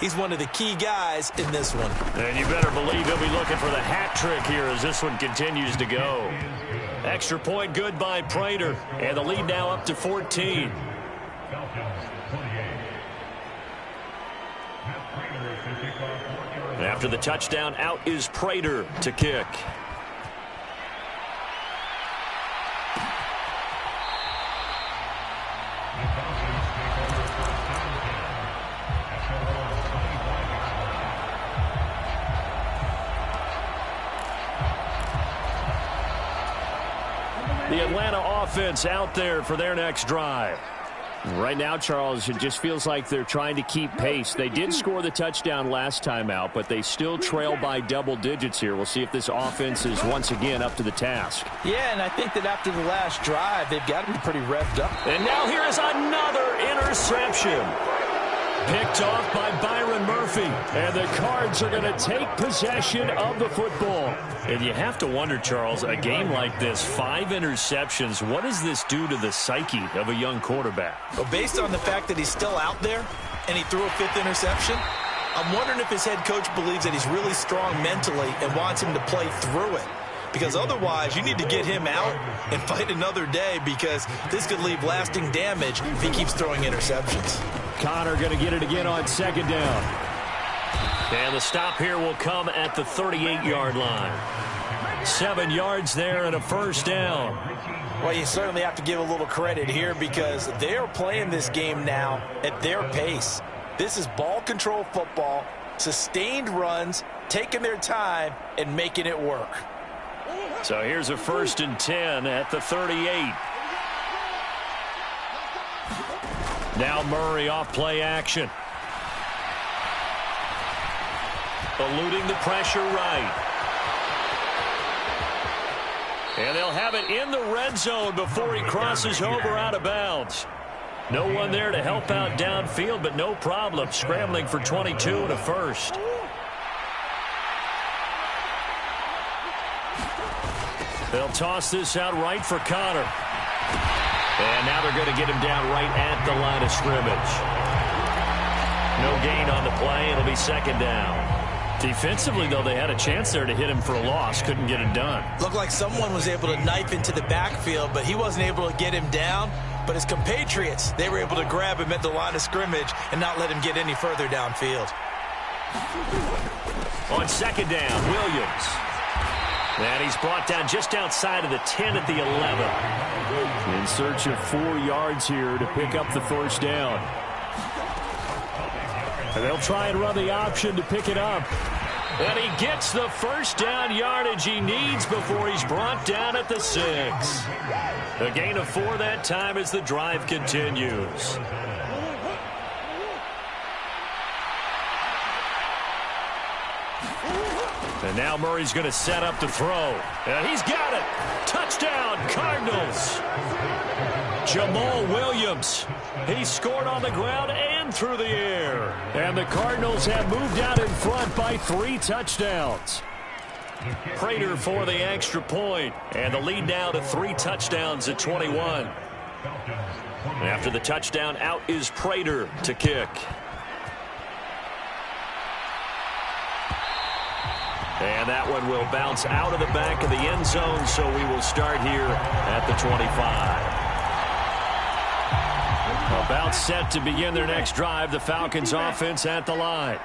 He's one of the key guys in this one. And you better believe he'll be looking for the hat trick here as this one continues to go. Extra point good by Prater. And the lead now up to 14. After the touchdown, out is Prater to kick. The Atlanta offense out there for their next drive. Right now, Charles, it just feels like they're trying to keep pace. They did score the touchdown last time out, but they still trail by double digits here. We'll see if this offense is once again up to the task. Yeah, and I think that after the last drive, they've got to be pretty revved up. And now here is another interception. Picked off by Byron Murphy. And the Cards are going to take possession of the football. And you have to wonder, Charles, a game like this, 5 interceptions, what does this do to the psyche of a young quarterback? Well, based on the fact that he's still out there and he threw a 5th interception, I'm wondering if his head coach believes that he's really strong mentally and wants him to play through it. Because otherwise, you need to get him out and fight another day, because this could leave lasting damage if he keeps throwing interceptions. Connor going to get it again on 2nd down. And the stop here will come at the 38-yard line. 7 yards there and a 1st down. Well, you certainly have to give a little credit here, because they are playing this game now at their pace. This is ball control football, sustained runs, taking their time and making it work. So here's a 1st and 10 at the 38. Now Murray off play action. Eluding the pressure right. And they'll have it in the red zone before he crosses over out of bounds. No one there to help out downfield, but no problem. Scrambling for 22 and a 1st. They'll toss this out right for Connor. And now they're going to get him down right at the line of scrimmage. No gain on the play. It'll be 2nd down. Defensively, though, they had a chance there to hit him for a loss. Couldn't get it done. Looked like someone was able to knife into the backfield, but he wasn't able to get him down. But his compatriots, they were able to grab him at the line of scrimmage and not let him get any further downfield. On 2nd down, Williams. And he's brought down just outside of the 10 at the 11. In search of 4 yards here to pick up the 1st down. And they'll try and run the option to pick it up. And he gets the 1st down yardage he needs before he's brought down at the 6. A gain of 4 that time as the drive continues. And now Murray's going to set up to throw. And he's got it. Touchdown, Cardinals. Jamal Williams. He scored on the ground and through the air. And the Cardinals have moved out in front by 3 touchdowns. Prater for the extra point. And the lead now to 3 touchdowns at 21. And after the touchdown, out is Prater to kick. And that one will bounce out of the back of the end zone, so we will start here at the 25. About set to begin their next drive, the Falcons offense at the line.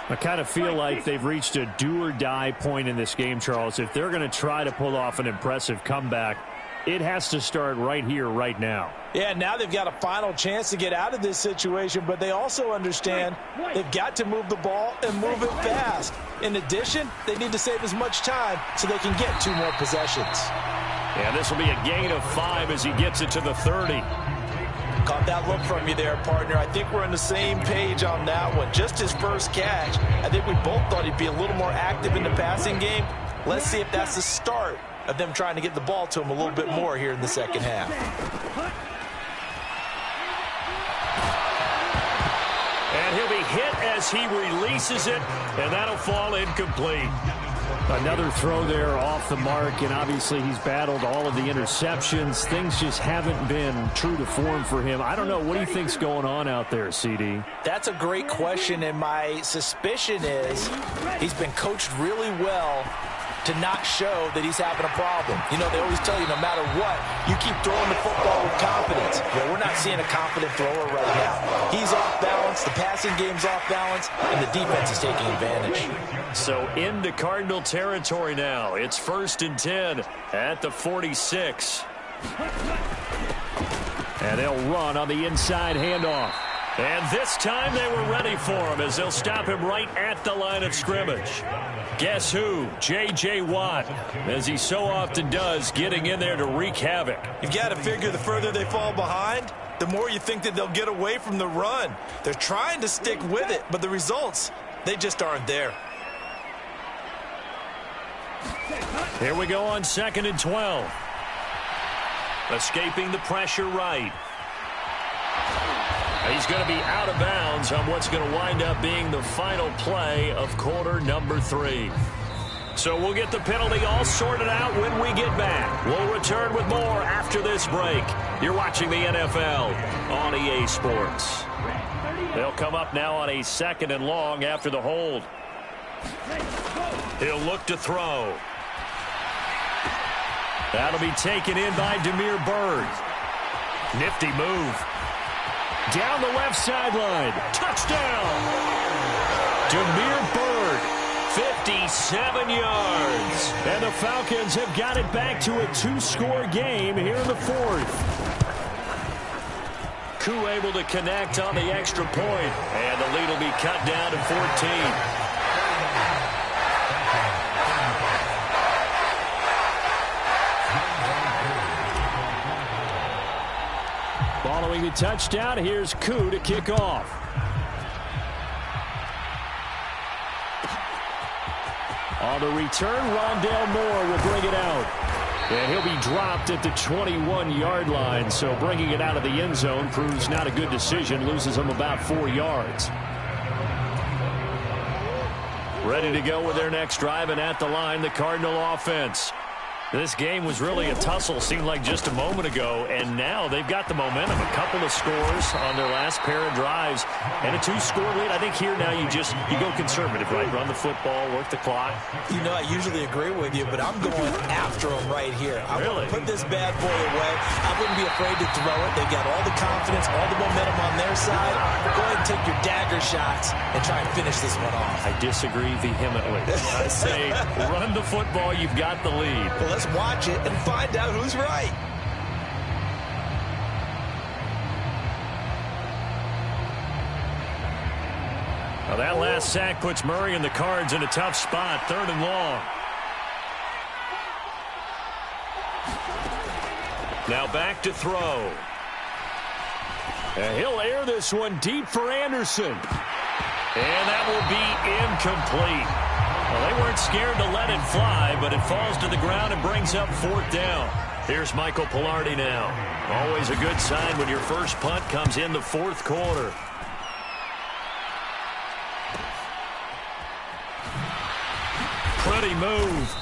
I kind of feel like they've reached a do-or-die point in this game, Charles. If they're going to try to pull off an impressive comeback, it has to start right here, right now. Yeah, now they've got a final chance to get out of this situation, but they also understand they've got to move the ball and move it fast. In addition, they need to save as much time so they can get 2 more possessions. And this will be a gain of 5 as he gets it to the 30. Caught that look from you there, partner. I think we're on the same page on that one. Just his first catch. I think we both thought he'd be a little more active in the passing game. Let's see if that's the start of them trying to get the ball to him a little bit more here in the second half. And he'll be hit as he releases it, and that'll fall incomplete. Another throw there off the mark, and obviously he's battled all of the interceptions. Things just haven't been true to form for him. I don't know. What do you think's going on out there, CD? That's a great question, and my suspicion is he's been coached really well to not show that he's having a problem. You know, they always tell you no matter what, you keep throwing the football with confidence. Well, we're not seeing a confident thrower right now. He's off balance, the passing game's off balance, and the defense is taking advantage. So into Cardinal territory now. It's 1st and 10 at the 46. And they'll run on the inside handoff. And this time they were ready for him as they'll stop him right at the line of scrimmage. Guess who? J.J. Watt, as he so often does, getting in there to wreak havoc. You've got to figure the further they fall behind, the more you think that they'll get away from the run. They're trying to stick with it, but the results, they just aren't there. Here we go on 2nd and 12. Escaping the pressure right. He's going to be out of bounds on what's going to wind up being the final play of quarter number 3. So we'll get the penalty all sorted out when we get back. We'll return with more after this break. You're watching the NFL on EA Sports. They'll come up now on a 2nd and long after the hold. He'll look to throw. That'll be taken in by Damiere Byrd. Nifty move. Down the left sideline. Touchdown. Damiere Byrd, 57 yards. And the Falcons have got it back to a 2-score game here in the 4th. Koo able to connect on the extra point. And the lead will be cut down to 14. Following the touchdown, here's Koo to kick off. On the return, Rondale Moore will bring it out. And he'll be dropped at the 21-yard line, so bringing it out of the end zone proves not a good decision, loses him about 4 yards. Ready to go with their next drive, and at the line, the Cardinal offense. This game was really a tussle, seemed like just a moment ago, and now they've got the momentum. A couple of scores on their last pair of drives, and a 2-score lead. I think here now you go conservative, right? Run the football, work the clock. You know, I usually agree with you, but I'm going after them right here. I want to put this bad boy away. I wouldn't be afraid to throw it. They've got all the confidence, all the momentum on their side. Go ahead and take your dagger shots and try and finish this one off. I disagree vehemently. I say run the football. You've got the lead. Well, let's watch it and find out who's right. Now that last sack puts Murray and the Cards in a tough spot. 3rd and long. Now back to throw. And he'll air this one deep for Anderson. And that will be incomplete. Well, they weren't scared to let it fly, but it falls to the ground and brings up 4th down. Here's Michael Pilardi now. Always a good sign when your first punt comes in the 4th quarter. Pretty move.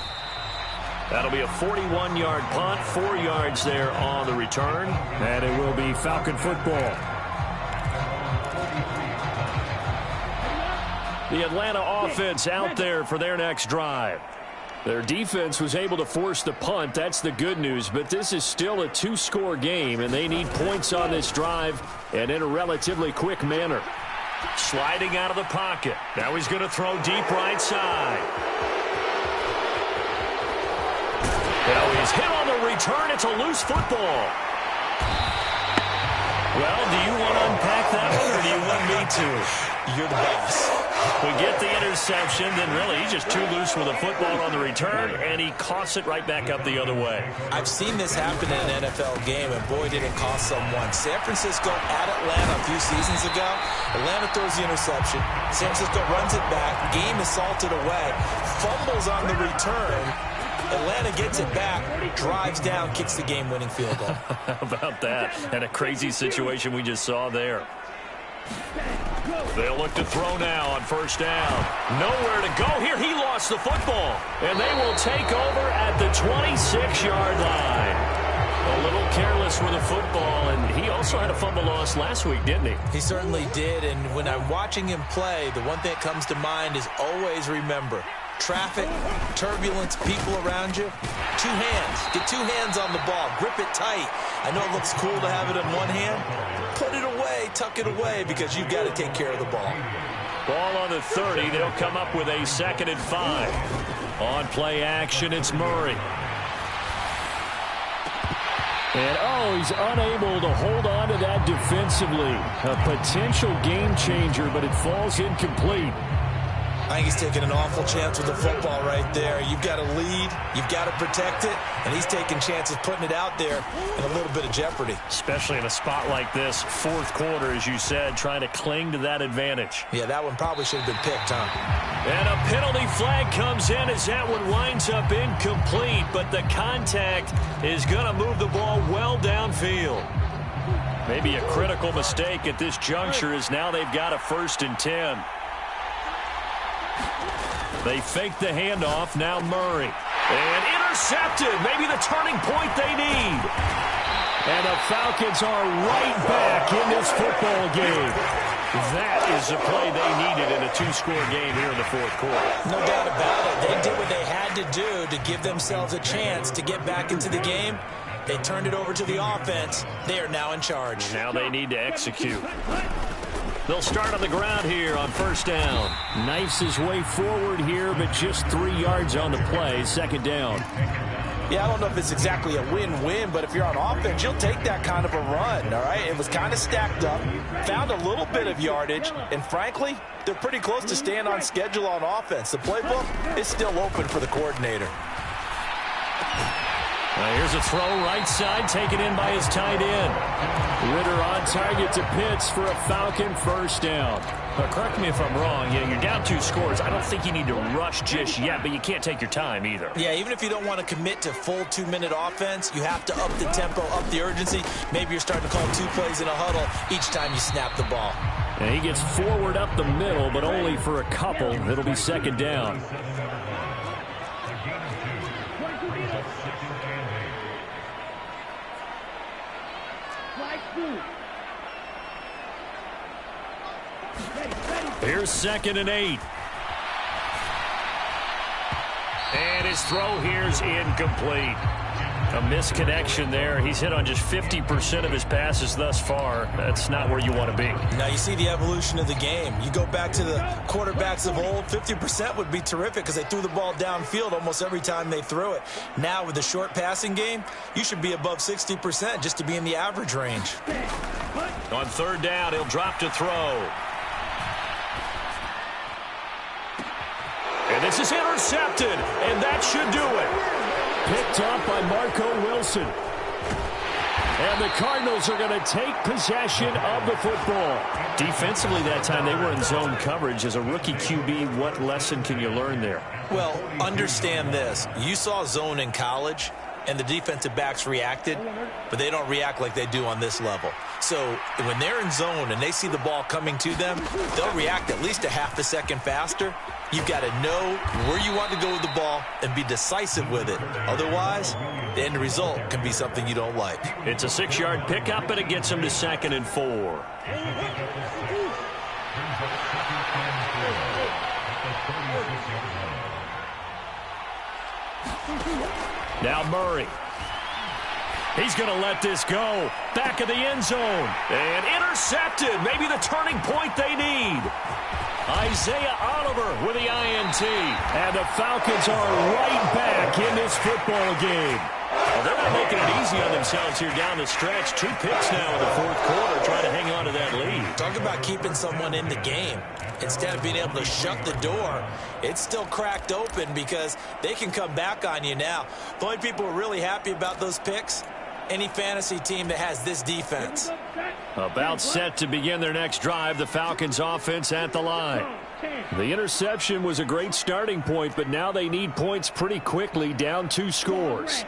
That'll be a 41-yard punt, 4 yards there on the return. And it will be Falcon football. The Atlanta offense out there for their next drive. Their defense was able to force the punt. That's the good news. But this is still a 2-score game, and they need points on this drive and in a relatively quick manner. Sliding out of the pocket. Now he's going to throw deep right side. Well, he's hit on the return. It's a loose football. Well, do you want to unpack that one, or do you want me to? You're the boss. We get the interception, then really he's just too loose with a football on the return, and he coughs it right back up the other way. I've seen this happen in an NFL game, and boy, did it cost someone. San Francisco at Atlanta a few seasons ago. Atlanta throws the interception. San Francisco runs it back. Game is salted away. Fumbles on the return. Atlanta gets it back, drives down, kicks the game-winning field goal. How about that? And a crazy situation we just saw there. They'll look to throw now on first down. Nowhere to go here. He lost the football. And they will take over at the 26-yard line. A little careless with the football, and he also had a fumble loss last week, didn't he? He certainly did, and when I'm watching him play, the one thing that comes to mind is always remember, traffic, turbulence, people around you, two hands. Get two hands on the ball. Grip it tight. I know it looks cool to have it in one hand. Put it away, tuck it away, because you've got to take care of the ball. Ball on the 30. They'll come up with a 2nd and 5. On play action, it's Murray. And, he's unable to hold on to that defensively. A potential game changer, but it falls incomplete. I think he's taking an awful chance with the football right there. You've got to lead, you've got to protect it, and he's taking chances putting it out there in a little bit of jeopardy. Especially in a spot like this, 4th quarter, as you said, trying to cling to that advantage. Yeah, that one probably should have been picked, huh? And a penalty flag comes in as that one winds up incomplete, but the contact is going to move the ball well downfield. Maybe a critical mistake at this juncture as now they've got a 1st and 10. They fake the handoff, now Murray. And intercepted, maybe the turning point they need. And the Falcons are right back in this football game. That is the play they needed in a 2-score game here in the 4th quarter. No doubt about it. They did what they had to do to give themselves a chance to get back into the game. They turned it over to the offense. They are now in charge. Now they need to execute. They'll start on the ground here on first down. Knifes his way forward here, but just 3 yards on the play. 2nd down. Yeah, I don't know if it's exactly a win-win, but if you're on offense, you'll take that kind of a run, all right? It was kind of stacked up, found a little bit of yardage, and frankly, they're pretty close to staying on schedule on offense. The playbook is still open for the coordinator. Now here's a throw right side, taken in by his tight end. Ritter on target to Pitts for a Falcon 1st down. Correct me if I'm wrong. You're down 2 scores. I don't think you need to rush just yet, but you can't take your time either. Yeah, even if you don't want to commit to full 2-minute offense, you have to up the tempo, up the urgency. Maybe you're starting to call 2 plays in a huddle each time you snap the ball. And he gets forward up the middle, but only for a couple. It'll be 2nd down. Here's 2nd and 8. And his throw here's incomplete. A misconnection there. He's hit on just 50% of his passes thus far. That's not where you want to be. Now you see the evolution of the game. You go back to the quarterbacks of old, 50% would be terrific because they threw the ball downfield almost every time they threw it. Now with the short passing game, you should be above 60% just to be in the average range. On 3rd down, he'll drop to throw. And this is intercepted, and that should do it. Picked off by Marco Wilson. And the Cardinals are going to take possession of the football. Defensively that time, they were in zone coverage. As a rookie QB, what lesson can you learn there? Well, understand this. You saw zone in college, and the defensive backs reacted, but they don't react like they do on this level. So when they're in zone and they see the ball coming to them, they'll react at least a half a second faster. You've got to know where you want to go with the ball and be decisive with it. Otherwise, the end result can be something you don't like. It's a 6-yard pickup, and it gets them to 2nd and 4. Now Murray. He's going to let this go. Back of the end zone. And intercepted. Maybe the turning point they need. Isaiah Oliver with the INT. And the Falcons are right back in this football game. Well, they're not making it easy on themselves here down the stretch. 2 picks now in the 4th quarter, trying to hang on to that lead. Talk about keeping someone in the game. Instead of being able to shut the door, it's still cracked open because they can come back on you now. The only people who are really happy about those picks, any fantasy team that has this defense. About set to begin their next drive, the Falcons offense at the line. The interception was a great starting point, but now they need points pretty quickly, down 2 scores.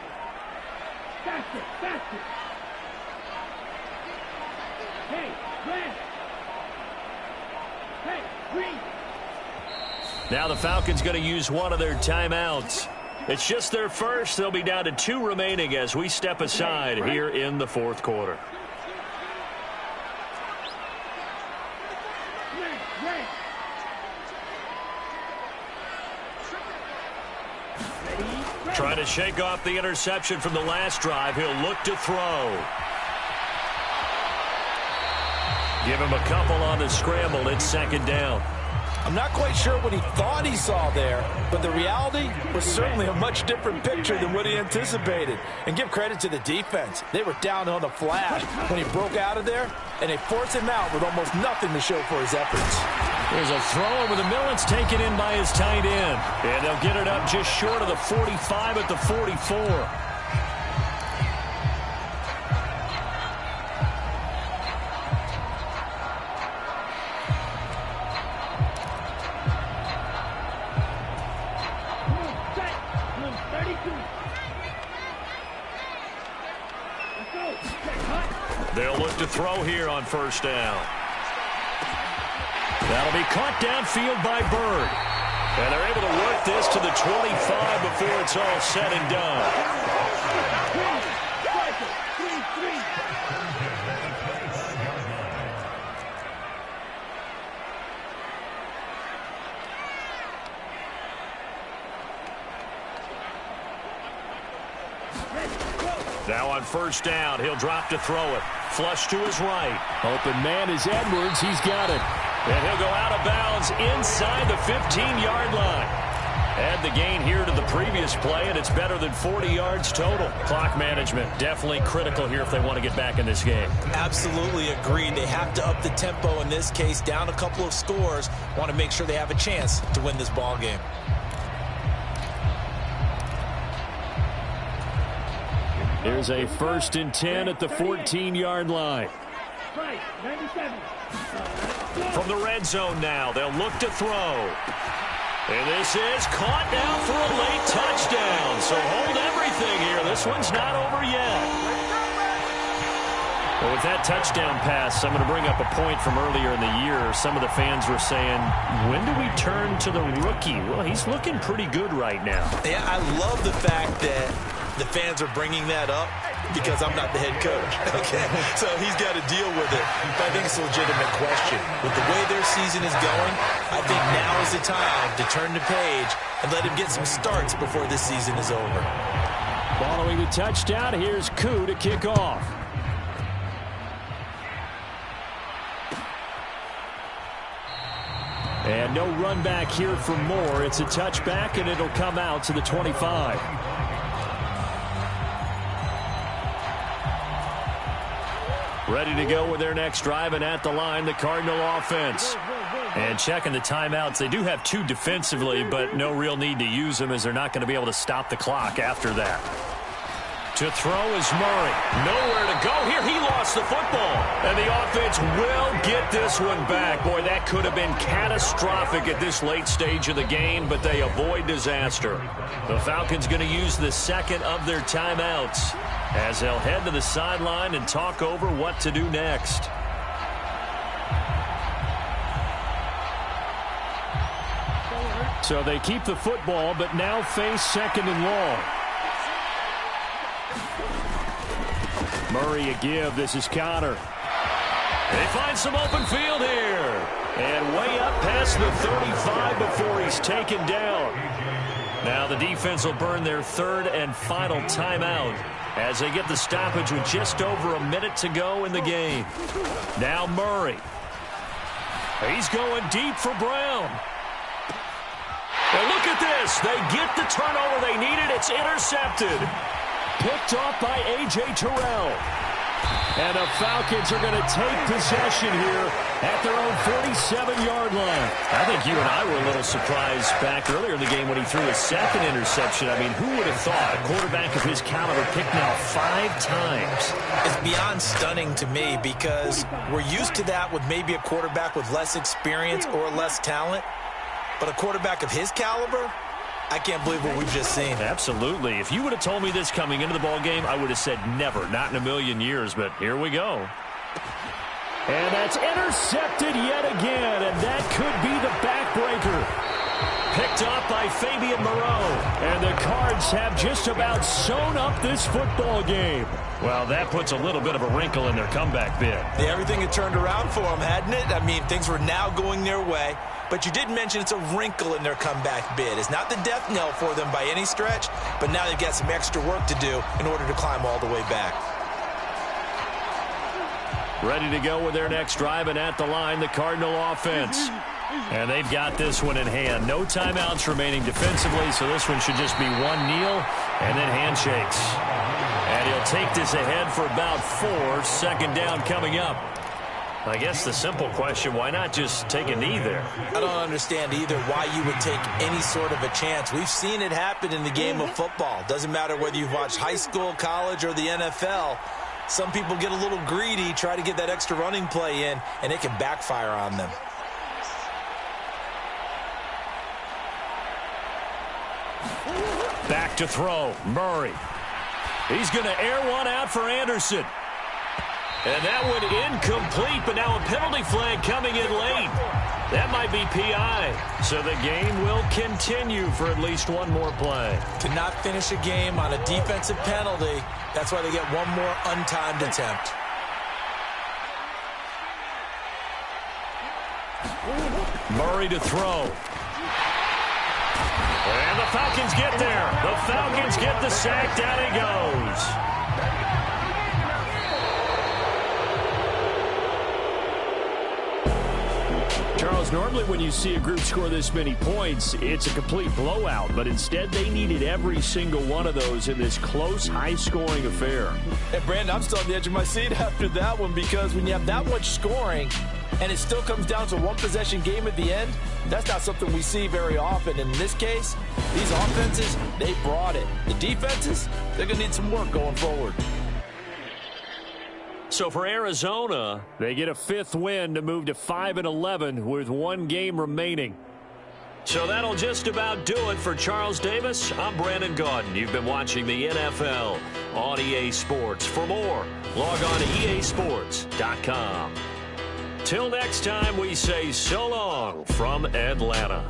Now the Falcons going to use one of their timeouts. It's just their first. They'll be down to 2 remaining as we step aside here in the fourth quarter. Trying to shake off the interception from the last drive. He'll look to throw. Give him a couple on the scramble. It's second down. I'm not quite sure what he thought he saw there, but the reality was certainly a much different picture than what he anticipated. And give credit to the defense. They were down on the flash when he broke out of there, and they forced him out with almost nothing to show for his efforts. There's a throw over the middle. It's taken in by his tight end. And they'll get it up just short of the 45 at the 44. They'll look to throw here on first down. That'll be caught downfield by Bird. And they're able to work this to the 25 before it's all said and done. Now on first down, he'll drop to throw it. Flush to his right. Open man is Edwards. He's got it. And he'll go out of bounds inside the 15-yard line. Add the gain here to the previous play, and it's better than 40 yards total. Clock management definitely critical here if they want to get back in this game. Absolutely agreed. They have to up the tempo in this case, down a couple of scores. Want to make sure they have a chance to win this ball game. Here's a 1st and 10 at the 14-yard line. From the red zone now, they'll look to throw. And this is caught down for a late touchdown. So hold everything here. This one's not over yet. Well, with that touchdown pass, I'm going to bring up a point from earlier in the year. Some of the fans were saying, when do we turn to the rookie? Well, he's looking pretty good right now. Yeah, I love the fact that the fans are bringing that up because I'm not the head coach, okay? So he's got to deal with it. But I think it's a legitimate question. With the way their season is going, I think now is the time to turn the page and let him get some starts before this season is over. Following the touchdown, here's Koo to kick off. And no run back here for Moore. It's a touchback, and it'll come out to the 25. Ready to go with their next drive, and at the line, the Cardinal offense. And checking the timeouts, they do have 2 defensively, but no real need to use them as they're not going to be able to stop the clock after that. To throw is Murray. Nowhere to go here. He lost the football. And the offense will get this one back. Boy, that could have been catastrophic at this late stage of the game, but they avoid disaster. The Falcons going to use the second of their timeouts as they'll head to the sideline and talk over what to do next. So they keep the football, but now face 2nd and long. Murray a give. This is Connor. They find some open field here. And way up past the 35 before he's taken down. Now the defense will burn their 3rd and final timeout as they get the stoppage with just over a minute to go in the game. Now Murray. He's going deep for Brown. And look at this. They get the turnover they needed. It's intercepted. Picked off by A.J. Terrell. And the Falcons are going to take possession here at their own 47-yard line. I think you and I were a little surprised back earlier in the game when he threw his 2nd interception. I mean, who would have thought a quarterback of his caliber picked now 5 times? It's beyond stunning to me because we're used to that with maybe a quarterback with less experience or less talent. But a quarterback of his caliber, I can't believe what we've just seen. Absolutely. If you would have told me this coming into the ball game, I would have said never, not in a million years, but here we go. And that's intercepted yet again, and that could be the backbreaker. Fabian Moreau. And the Cards have just about sewn up this football game. Well, that puts a little bit of a wrinkle in their comeback bid. Yeah, everything had turned around for them, hadn't it? I mean, things were now going their way. But you did mention it's a wrinkle in their comeback bid. It's not the death knell for them by any stretch, but now they've got some extra work to do in order to climb all the way back. Ready to go with their next drive, and at the line, the Cardinal offense. And they've got this one in hand. No timeouts remaining defensively, so this one should just be one kneel and then handshakes. And he'll take this ahead for about 4. Second down coming up. I guess the simple question, why not just take a knee there? I don't understand either why you would take any sort of a chance. We've seen it happen in the game of football. Doesn't matter whether you've watched high school, college, or the NFL. Some people get a little greedy, try to get that extra running play in, and it can backfire on them. Back to throw, Murray. He's going to air one out for Anderson. And that one incomplete, but now a penalty flag coming in late. That might be PI. So the game will continue for at least one more play. To not finish a game on a defensive penalty, that's why they get one more untimed attempt. Murray to throw. And the Falcons get there. The Falcons get the sack. Down he goes. Charles, normally when you see a group score this many points, it's a complete blowout. But instead, they needed every single one of those in this close, high-scoring affair. And, Brandon, I'm still on the edge of my seat after that one because when you have that much scoring and it still comes down to one-possession game at the end, that's not something we see very often. In this case, these offenses, they brought it. The defenses, they're going to need some work going forward. So for Arizona, they get a 5th win to move to 5-11 with one game remaining. So that'll just about do it for Charles Davis. I'm Brandon Gaudin. You've been watching the NFL on EA Sports. For more, log on to easports.com. Till next time, we say so long from Atlanta.